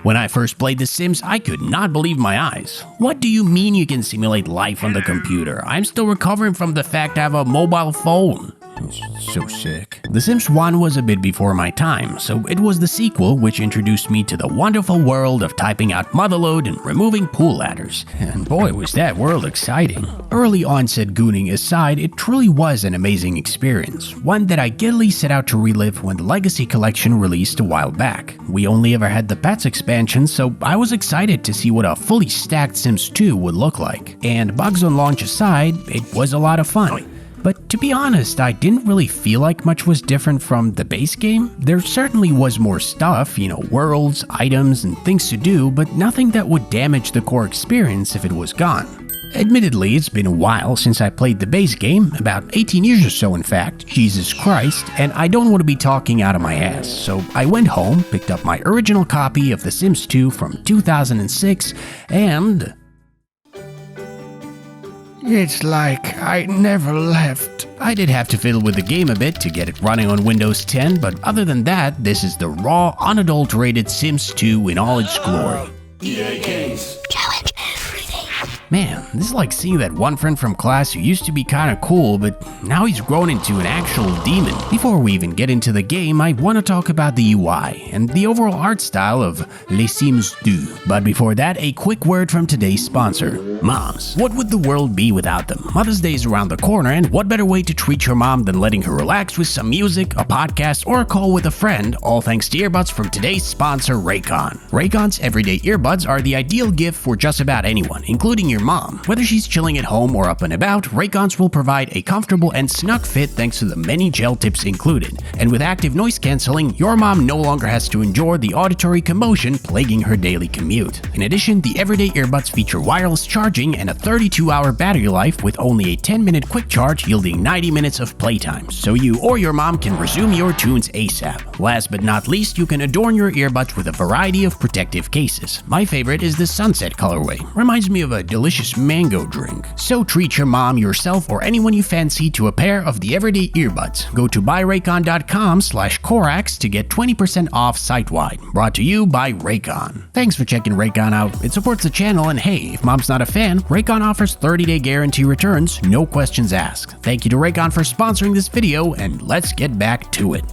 When I first played The Sims, I could not believe my eyes. What do you mean you can simulate life on the computer? I'm still recovering from the fact I have a mobile phone. So sick. The Sims 1 was a bit before my time, so it was the sequel which introduced me to the wonderful world of typing out motherlode and removing pool ladders. And boy, was that world exciting. Early onset gooning aside, it truly was an amazing experience, one that I giddily set out to relive when the Legacy Collection released a while back. We only ever had the Pets expansion, so I was excited to see what a fully stacked Sims 2 would look like. And bugs on launch aside, it was a lot of fun. But to be honest, I didn't really feel like much was different from the base game. There certainly was more stuff, worlds, items, and things to do, but nothing that would damage the core experience if it was gone. Admittedly, it's been a while since I played the base game, about 18 years or so in fact, Jesus Christ, and I don't want to be talking out of my ass, so I went home, picked up my original copy of The Sims 2 from 2006, and... it's like I never left. I did have to fiddle with the game a bit to get it running on Windows 10, but other than that, this is the raw, unadulterated Sims 2 in all its glory. EA Games. Challenge everything. Man, this is like seeing that one friend from class who used to be kinda cool, but now he's grown into an actual demon. Before we even get into the game, I want to talk about the UI and the overall art style of Les Sims 2. But before that, a quick word from today's sponsor, moms. What would the world be without them? Mother's Day is around the corner, and what better way to treat your mom than letting her relax with some music, a podcast, or a call with a friend, all thanks to earbuds from today's sponsor, Raycon. Raycon's everyday earbuds are the ideal gift for just about anyone, including your mom. Whether she's chilling at home or up and about, Raycons will provide a comfortable and snug fit thanks to the many gel tips included. And with active noise cancelling, your mom no longer has to endure the auditory commotion plaguing her daily commute. In addition, the everyday earbuds feature wireless charging and a 32-hour battery life with only a 10-minute quick charge yielding 90 minutes of playtime, so you or your mom can resume your tunes ASAP. Last but not least, you can adorn your earbuds with a variety of protective cases. My favorite is the Sunset colorway. Reminds me of a delicious mango drink. So treat your mom, yourself, or anyone you fancy to a pair of the everyday earbuds. Go to buyraycon.com/Corax to get 20% off site-wide. Brought to you by Raycon. Thanks for checking Raycon out. It supports the channel, and hey, if mom's not a fan, Raycon offers 30-day guarantee returns, no questions asked. Thank you to Raycon for sponsoring this video, and let's get back to it.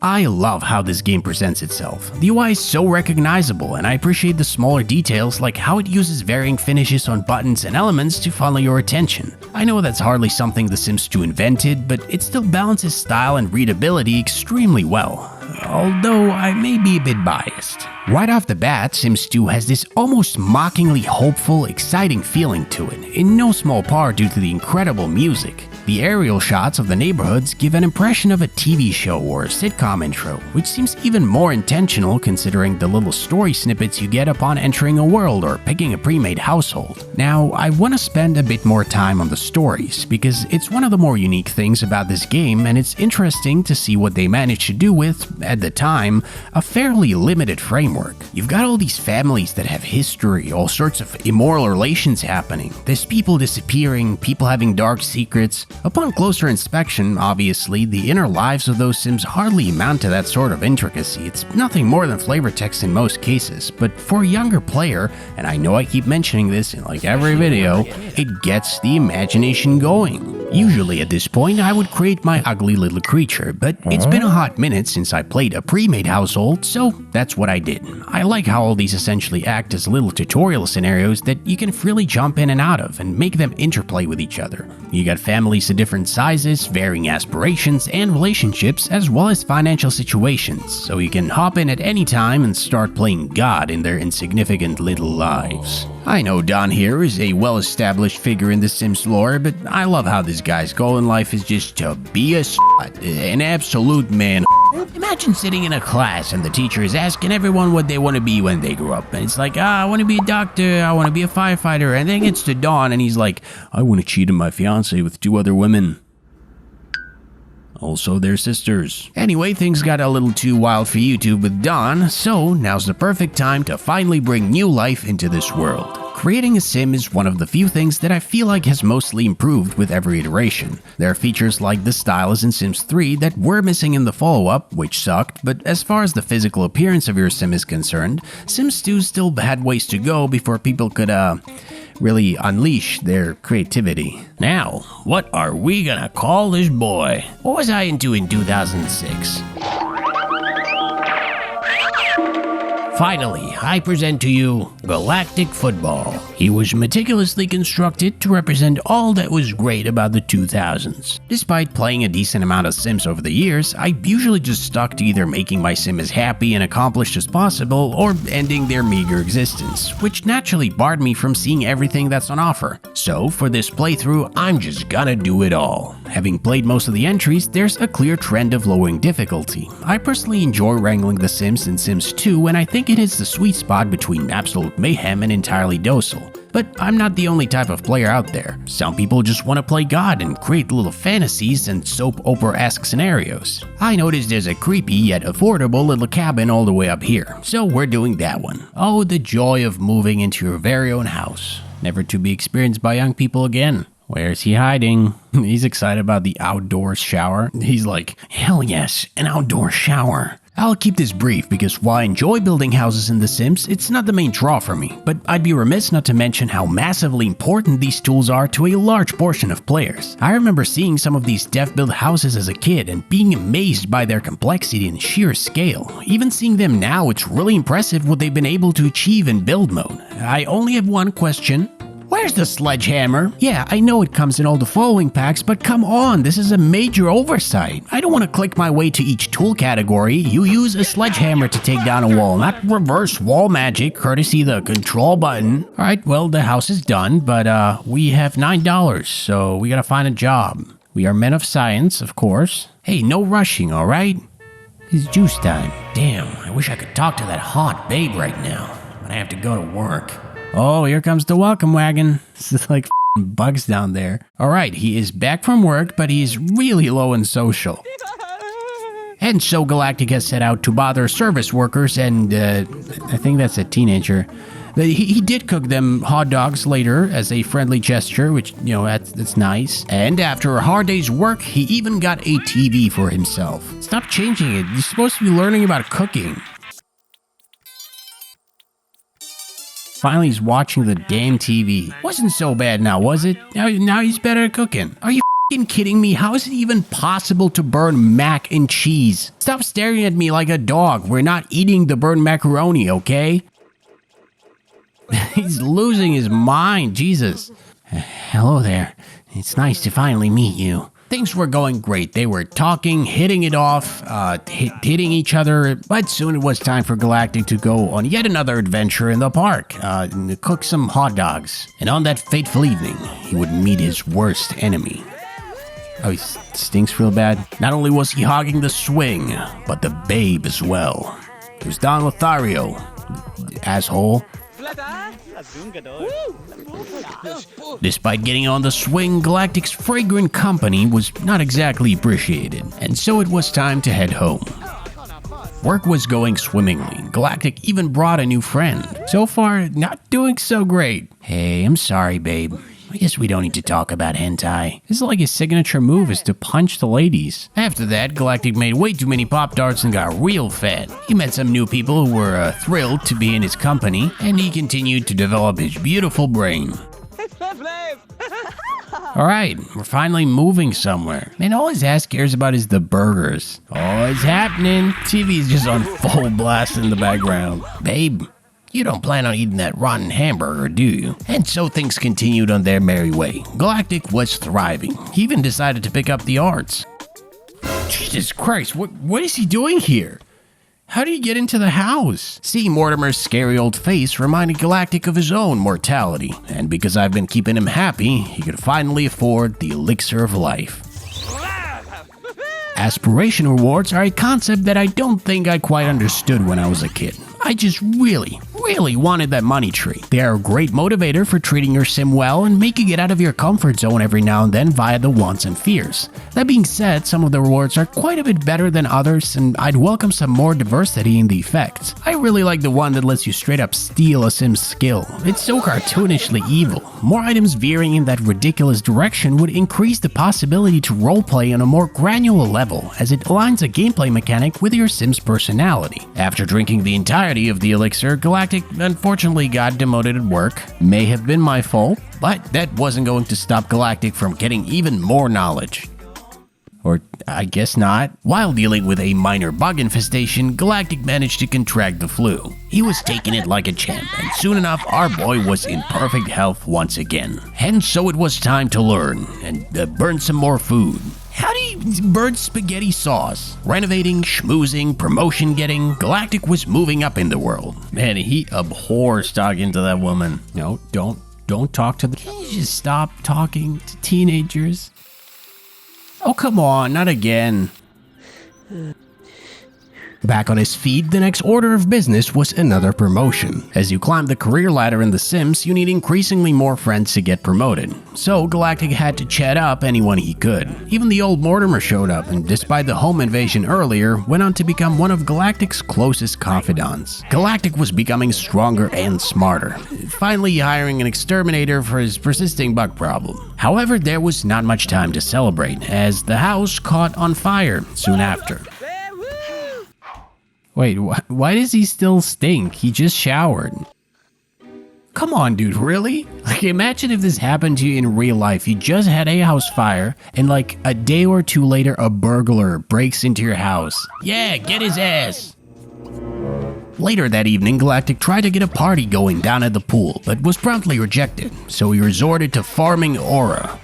I love how this game presents itself. The UI is so recognizable, and I appreciate the smaller details like how it uses varying finishes on buttons and elements to funnel your attention. I know that's hardly something The Sims 2 invented, but it still balances style and readability extremely well. Although I may be a bit biased. Right off the bat, Sims 2 has this almost mockingly hopeful, exciting feeling to it, in no small part due to the incredible music. The aerial shots of the neighborhoods give an impression of a TV show or a sitcom intro, which seems even more intentional considering the little story snippets you get upon entering a world or picking a pre-made household. Now, I want to spend a bit more time on the stories, because it's one of the more unique things about this game, and it's interesting to see what they managed to do with, at the time, a fairly limited framework. You've got all these families that have history, all sorts of immoral relations happening. There's people disappearing, people having dark secrets. Upon closer inspection, obviously, the inner lives of those Sims hardly amount to that sort of intricacy. It's nothing more than flavor text in most cases, but for a younger player, and I know I keep mentioning this in like every video, it gets the imagination going. Usually at this point, I would create my ugly little creature, but it's been a hot minute since I played a pre-made household, so that's what I did. I like how all these essentially act as little tutorial scenarios that you can freely jump in and out of and make them interplay with each other. You got families of different sizes, varying aspirations and relationships, as well as financial situations, so you can hop in at any time and start playing God in their insignificant little lives. I know Don here is a well-established figure in the Sims lore, but I love how this guy's goal in life is just to be an absolute man. Imagine sitting in a class and the teacher is asking everyone what they want to be when they grow up. And it's like, I want to be a doctor, I want to be a firefighter. And then it's to Dawn and he's like, I want to cheat on my fiance with 2 other women. Also, they're sisters. Anyway, things got a little too wild for YouTube with Dawn, so now's the perfect time to finally bring new life into this world. Creating a sim is one of the few things that I feel like has mostly improved with every iteration. There are features like the stylus in Sims 3 that were missing in the follow-up, which sucked, but as far as the physical appearance of your sim is concerned, Sims 2 still had ways to go before people could, really unleash their creativity. Now, what are we gonna call this boy? What was I into in 2006? Finally, I present to you Galactic Football. He was meticulously constructed to represent all that was great about the 2000s. Despite playing a decent amount of Sims over the years, I usually just stuck to either making my sim as happy and accomplished as possible or ending their meager existence, which naturally barred me from seeing everything that's on offer. So for this playthrough, I'm just gonna do it all. Having played most of the entries, there's a clear trend of lowering difficulty. I personally enjoy wrangling the Sims in Sims 2, and I think it is the sweet spot between absolute mayhem and entirely docile. But I'm not the only type of player out there. Some people just want to play God and create little fantasies and soap opera-esque scenarios. I noticed there's a creepy yet affordable little cabin all the way up here, so we're doing that one. Oh, the joy of moving into your very own house, never to be experienced by young people again. Where's he hiding? He's excited about the outdoor shower. He's like, hell yes, an outdoor shower. I'll keep this brief because while I enjoy building houses in The Sims, it's not the main draw for me, but I'd be remiss not to mention how massively important these tools are to a large portion of players. I remember seeing some of these dev-built houses as a kid and being amazed by their complexity and sheer scale. Even seeing them now, it's really impressive what they've been able to achieve in build mode. I only have one question. Where's the sledgehammer? Yeah, I know it comes in all the following packs, but come on, this is a major oversight. I don't want to click my way to each tool category. You use a sledgehammer to take down a wall, not reverse wall magic, courtesy the control button. Alright, well, the house is done, but we have $9, so we gotta find a job. We are men of science, of course. Hey, no rushing, alright? It's juice time. Damn, I wish I could talk to that hot babe right now, but I have to go to work. Oh, here comes the welcome wagon. This is like bugs down there. Alright, he is back from work, but he's really low in social. And so Galactic has set out to bother service workers and, I think that's a teenager. But he did cook them hot dogs later as a friendly gesture, which, you know, that's nice. And after a hard day's work, he even got a TV for himself. Stop changing it. You're supposed to be learning about cooking. Finally, he's watching the damn TV. Wasn't so bad now, was it? Now he's better at cooking. Are you f***ing kidding me? How is it even possible to burn mac and cheese? Stop staring at me like a dog. We're not eating the burnt macaroni, okay? He's losing his mind, Jesus. Hello there. It's nice to finally meet you. Things were going great. They were talking, hitting it off, hitting each other, but soon it was time for Galactic to go on yet another adventure in the park, and cook some hot dogs. And on that fateful evening, he would meet his worst enemy. Oh, he stinks real bad. Not only was he hogging the swing, but the babe as well. It was Don Lothario, asshole. Despite getting on the swing, Galactic's fragrant company was not exactly appreciated, and so it was time to head home. Work was going swimmingly. Galactic even brought a new friend. So far, not doing so great. Hey, I'm sorry, babe. I guess we don't need to talk about hentai. This is like his signature move is to punch the ladies. After that, Galactic made way too many Pop-Tarts and got real fat. He met some new people who were thrilled to be in his company, and he continued to develop his beautiful brain. Alright, we're finally moving somewhere. And all his ass cares about is the burgers. Oh, it's happening. TV's just on full blast in the background. Babe. You don't plan on eating that rotten hamburger, do you? And so things continued on their merry way. Galactic was thriving. He even decided to pick up the arts. Jesus Christ, what is he doing here? How did he get into the house? Seeing Mortimer's scary old face reminded Galactic of his own mortality. And because I've been keeping him happy, he could finally afford the elixir of life. Aspiration rewards are a concept that I don't think I quite understood when I was a kid. I just really really wanted that money tree. They are a great motivator for treating your sim well and make you get out of your comfort zone every now and then via the wants and fears. That being said, some of the rewards are quite a bit better than others, and I'd welcome some more diversity in the effects. I really like the one that lets you straight up steal a sim's skill. It's so cartoonishly evil. More items veering in that ridiculous direction would increase the possibility to roleplay on a more granular level, as it aligns a gameplay mechanic with your sim's personality. After drinking the entirety of the elixir, Galactic unfortunately got demoted at work. May have been my fault, but that wasn't going to stop Galactic from getting even more knowledge. Or I guess not. While dealing with a minor bug infestation, Galactic managed to contract the flu. He was taking it like a champ, and soon enough our boy was in perfect health once again. And so it was time to learn and burn some more food. How do you burn spaghetti sauce? Renovating, schmoozing, promotion getting, Galactic was moving up in the world. Man, he abhors talking to that woman. No, don't talk to the... Can you just stop talking to teenagers? Oh, come on, not again. Back on his feet, the next order of business was another promotion. As you climb the career ladder in The Sims, you need increasingly more friends to get promoted. So Galactic had to chat up anyone he could. Even the old Mortimer showed up, and despite the home invasion earlier, went on to become one of Galactic's closest confidants. Galactic was becoming stronger and smarter, finally hiring an exterminator for his persisting bug problem. However, there was not much time to celebrate, as the house caught on fire soon after. Wait, why does he still stink? He just showered. Come on, dude, really? Like, imagine if this happened to you in real life. You just had a house fire, and like a day or two later, a burglar breaks into your house. Yeah, get his ass. Later that evening, Galactic tried to get a party going down at the pool, but was promptly rejected, so he resorted to farming aura.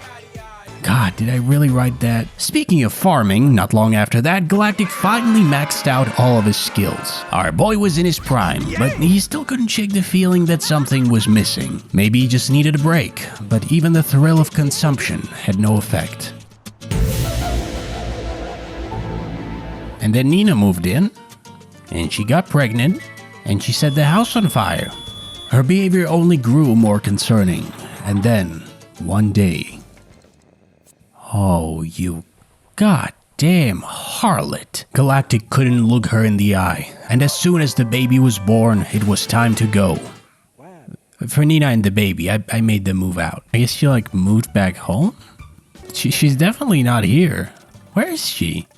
God, did I really write that? Speaking of farming, not long after that, Galactic finally maxed out all of his skills. Our boy was in his prime, but he still couldn't shake the feeling that something was missing. Maybe he just needed a break, but even the thrill of consumption had no effect. And then Nina moved in, and she got pregnant, and she set the house on fire. Her behavior only grew more concerning, and then, one day... Oh, you goddamn harlot. Galactic couldn't look her in the eye, and as soon as the baby was born, it was time to go. For Nina and the baby, I made them move out. I guess she like moved back home? She's definitely not here. Where is she?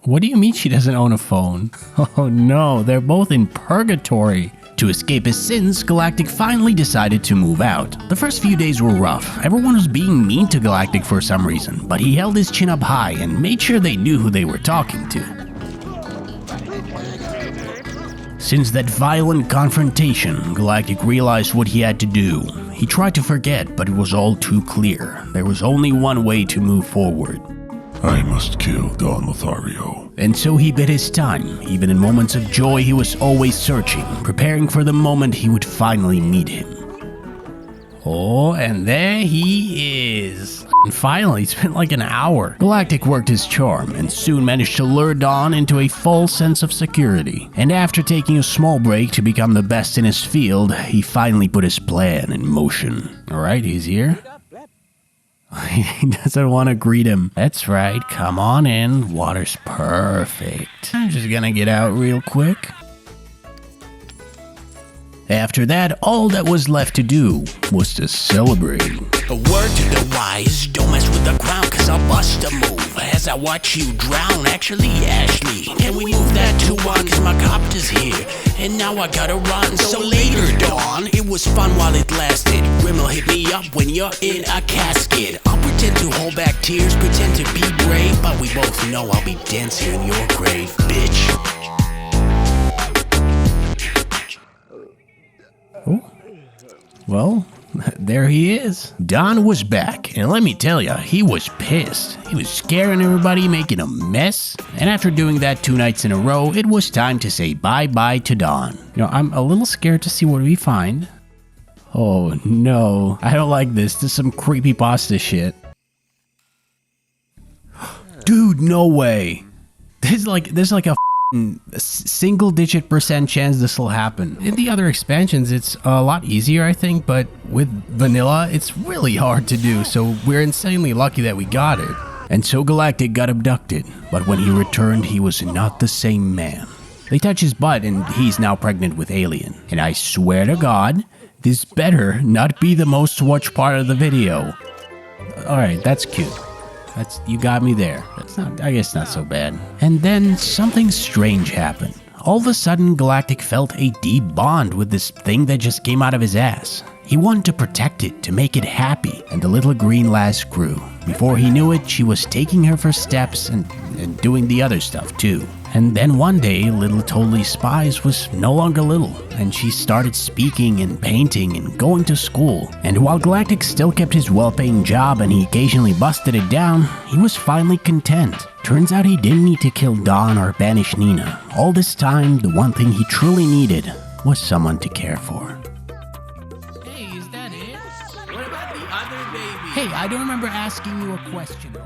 What do you mean she doesn't own a phone? Oh no, they're both in purgatory. To escape his sins, Galactic finally decided to move out. The first few days were rough. Everyone was being mean to Galactic for some reason, but he held his chin up high and made sure they knew who they were talking to. Since that violent confrontation, Galactic realized what he had to do. He tried to forget, but it was all too clear. There was only one way to move forward. I must kill Don Lothario. And so he bid his time. Even in moments of joy, he was always searching, preparing for the moment he would finally meet him. Oh, and there he is. And finally, it's been like an hour. Galactic worked his charm and soon managed to lure Don into a false sense of security. And after taking a small break to become the best in his field, he finally put his plan in motion. Alright, he's here. He doesn't want to greet him. That's right, come on in. Water's perfect. I'm just gonna get out real quick. After that, all that was left to do was to celebrate. A word to the wise, don't mess with the ground, cause I'll bust a move as I watch you drown. Actually, Ashley, can we move that to one? Cause my copter's here, and now I gotta run. So later, Dawn, it was fun while it lasted. Rimmel hit me up when you're in a casket. I'll pretend to hold back tears, pretend to be brave, but we both know I'll be dancing in your grave, bitch. Oh, well, there he is. Don was back, and let me tell ya, he was pissed. He was scaring everybody, making a mess. And after doing that 2 nights in a row, it was time to say bye-bye to Don. I'm a little scared to see what we find. Oh no, I don't like this. This is some creepypasta shit. Dude, no way. There's like a single-digit % chance this will happen. In the other expansions, it's a lot easier, I think, but with vanilla, it's really hard to do, so we're insanely lucky that we got it. And so Galactic got abducted, but when he returned, he was not the same man. They touch his butt and he's now pregnant with Alien. And I swear to God, this better not be the most watched part of the video. Alright, that's cute. You got me there. I guess not so bad. And then something strange happened. All of a sudden, Galactic felt a deep bond with this thing that just came out of his ass. He wanted to protect it, to make it happy, and the little green lass grew. Before he knew it, she was taking her first steps and doing the other stuff too. And then one day, little Totally Spies was no longer little, and she started speaking and painting and going to school. And while Galactic still kept his well-paying job and he occasionally busted it down, he was finally content. Turns out he didn't need to kill Dawn or banish Nina. All this time, the one thing he truly needed was someone to care for. Hey, is that it? What about the other baby? Hey, I don't remember asking you a question.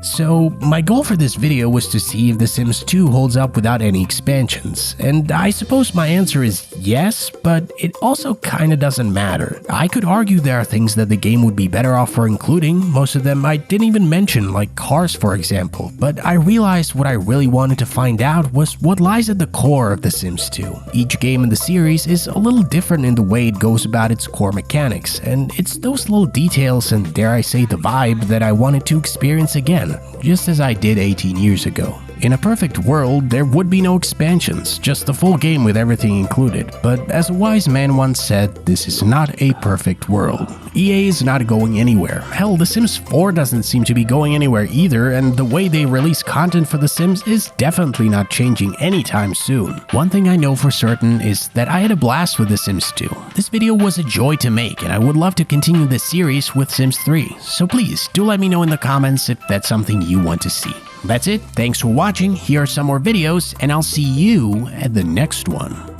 So, my goal for this video was to see if The Sims 2 holds up without any expansions, and I suppose my answer is yes, but it also kinda doesn't matter. I could argue there are things that the game would be better off for including, most of them I didn't even mention, like cars for example, but I realized what I really wanted to find out was what lies at the core of The Sims 2. Each game in the series is a little different in the way it goes about its core mechanics, and it's those little details and dare I say the vibe that I wanted to experience again. Just as I did 18 years ago. In a perfect world, there would be no expansions, just the full game with everything included. But as a wise man once said, this is not a perfect world. EA is not going anywhere. Hell, The Sims 4 doesn't seem to be going anywhere either, and the way they release content for The Sims is definitely not changing anytime soon. One thing I know for certain is that I had a blast with The Sims 2. This video was a joy to make, and I would love to continue this series with Sims 3. So please, do let me know in the comments if that's something you want to see. That's it, thanks for watching, here are some more videos, and I'll see you at the next one.